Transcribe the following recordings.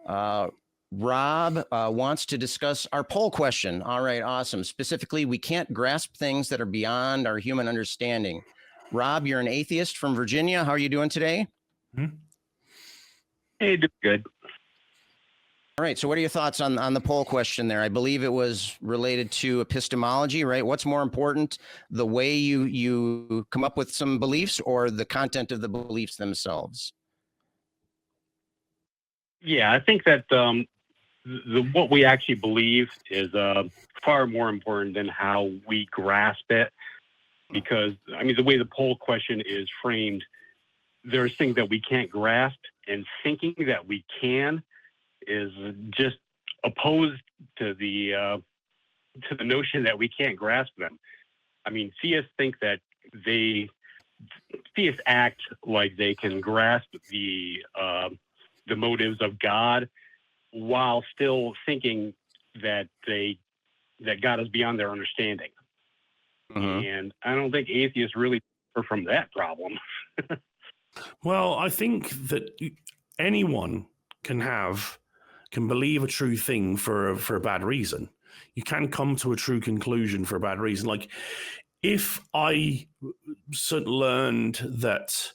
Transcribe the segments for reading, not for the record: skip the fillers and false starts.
Rob wants to discuss our poll question. All right, awesome. Specifically, we can't grasp things that are beyond our human understanding. Rob, you're an atheist from Virginia. How are you doing today? Hey, good. All right, so what are your thoughts on the poll question there? I believe it was related to epistemology, right? What's more important, the way you come up with some beliefs or the content of the beliefs themselves? Yeah, I think that what we actually believe is far more important than how we grasp it. Because, I mean, the way the poll question is framed, there's things that we can't grasp, and thinking that we can is just opposed to the notion that we can't grasp them. I mean, theists think that theists act like they can grasp the motives of God while still thinking that God is beyond their understanding. Mm-hmm. And I don't think atheists really suffer from that problem. Well, I think that anyone can believe a true thing for a bad reason. You can come to a true conclusion for a bad reason. Like, if I learned that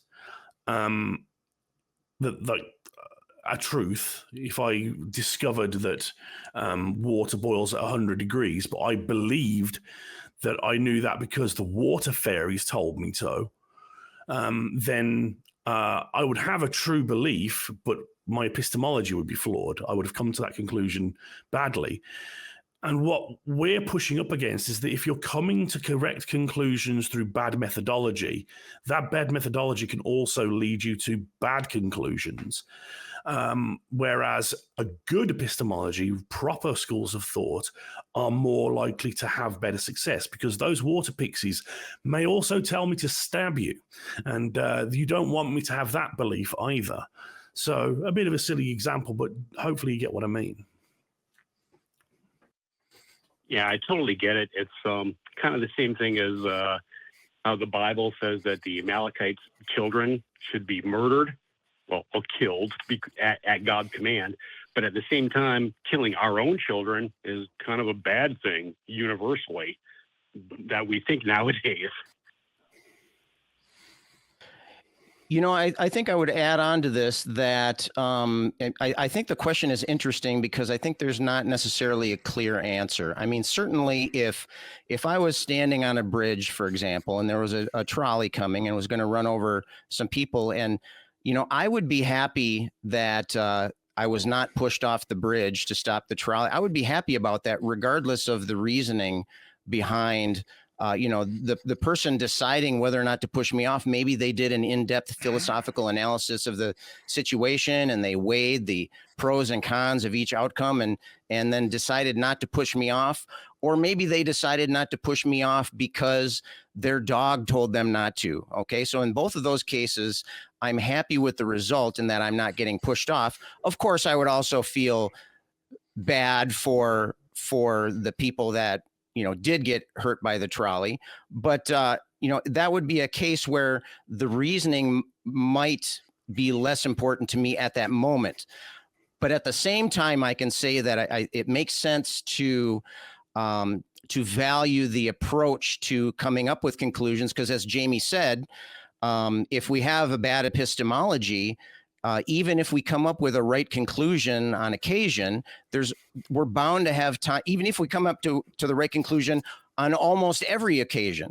a truth, if I discovered that water boils at 100 degrees, but I believed that I knew that because the water fairies told me so, then I would have a true belief, but my epistemology would be flawed. I would have come to that conclusion badly. And what we're pushing up against is that if you're coming to correct conclusions through bad methodology, that bad methodology can also lead you to bad conclusions. Whereas a good epistemology, proper schools of thought, are more likely to have better success, because those water pixies may also tell me to stab you. And you don't want me to have that belief either. So a bit of a silly example, but hopefully you get what I mean. Yeah, I totally get it. It's kind of the same thing as how the Bible says that the Amalekites' children should be murdered, or killed at God's command. But at the same time, killing our own children is kind of a bad thing universally that we think nowadays. You know, I think I would add on to this that I think the question is interesting because I think there's not necessarily a clear answer. I mean, certainly if I was standing on a bridge, for example, and there was a trolley coming and was going to run over some people, and, you know, I would be happy that I was not pushed off the bridge to stop the trolley. I would be happy about that, regardless of the reasoning behind the person deciding whether or not to push me off. Maybe they did an in-depth philosophical analysis of the situation and they weighed the pros and cons of each outcome and then decided not to push me off. Or maybe they decided not to push me off because their dog told them not to. Okay. So in both of those cases, I'm happy with the result in that I'm not getting pushed off. Of course, I would also feel bad for the people that, did get hurt by the trolley. But, that would be a case where the reasoning might be less important to me at that moment. But at the same time, I can say that it makes sense to value the approach to coming up with conclusions, because as Jamie said, if we have a bad epistemology, even if we come up with a right conclusion on occasion, we're bound to have time. Even if we come up to the right conclusion on almost every occasion,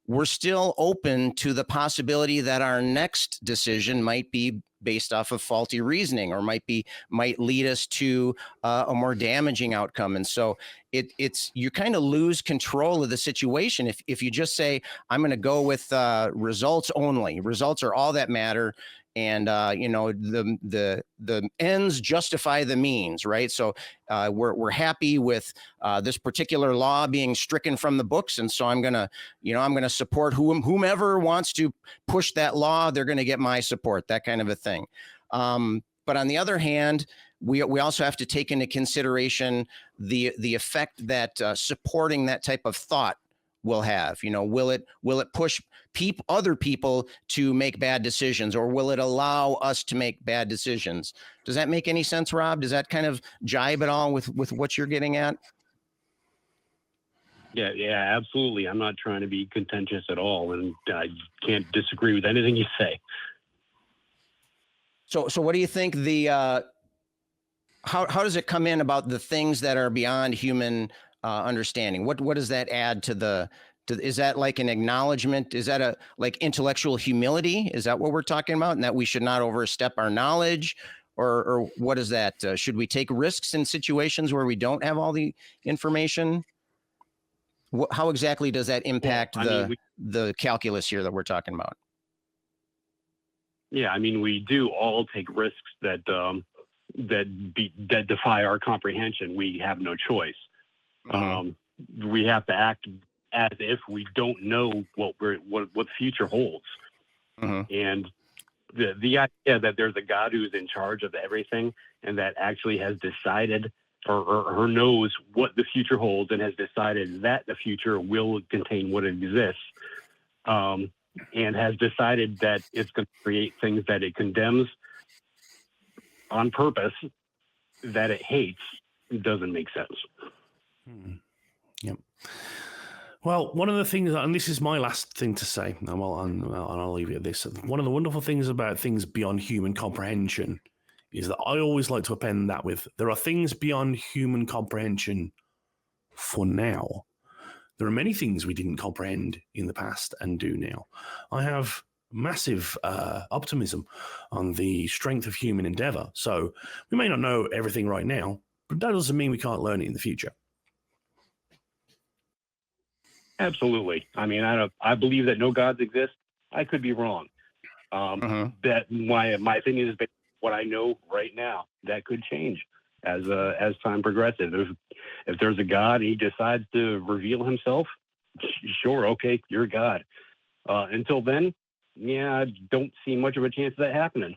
we're still open to the possibility that our next decision might be based off of faulty reasoning, or might lead us to a more damaging outcome. And so you kind of lose control of the situation if you just say, I'm going to go with results only. Results are all that matter. And, the ends justify the means, right? So we're happy with this particular law being stricken from the books. And so I'm going to support whomever wants to push that law. They're going to get my support, that kind of a thing. But on the other hand, we also have to take into consideration the effect that supporting that type of thought will have? Will it push other people to make bad decisions, or will it allow us to make bad decisions? Does that make any sense, Rob? Does that kind of jibe at all with what you're getting at? Yeah, absolutely. I'm not trying to be contentious at all, and I can't disagree with anything you say. So what do you think how does it come in about the things that are beyond human understanding? What does that add to is that like an acknowledgement? Is that like intellectual humility? Is that what we're talking about? And that we should not overstep our knowledge? Or what is that? Should we take risks in situations where we don't have all the information? How exactly does that impact the calculus here that we're talking about? Yeah, we do all take risks that defy our comprehension. We have no choice. Mm-hmm. We have to act as if we don't know what the future holds. Mm-hmm. And the idea that there's a God who's in charge of everything and that actually has decided or knows what the future holds and has decided that the future will contain what exists, and has decided that it's going to create things that it condemns on purpose, that it hates, doesn't make sense. Yep. Well, one of the things, and this is my last thing to say, and I'll leave it at this. One of the wonderful things about things beyond human comprehension is that I always like to append that with, there are things beyond human comprehension for now. There are many things we didn't comprehend in the past and do now. I have massive optimism on the strength of human endeavor. So we may not know everything right now, but that doesn't mean we can't learn it in the future. Absolutely. I believe that no gods exist. I could be wrong. That my opinion is based on what I know right now. That could change as time progresses. If there's a God, he decides to reveal himself. Sure, okay, you're God. Until then, I don't see much of a chance of that happening.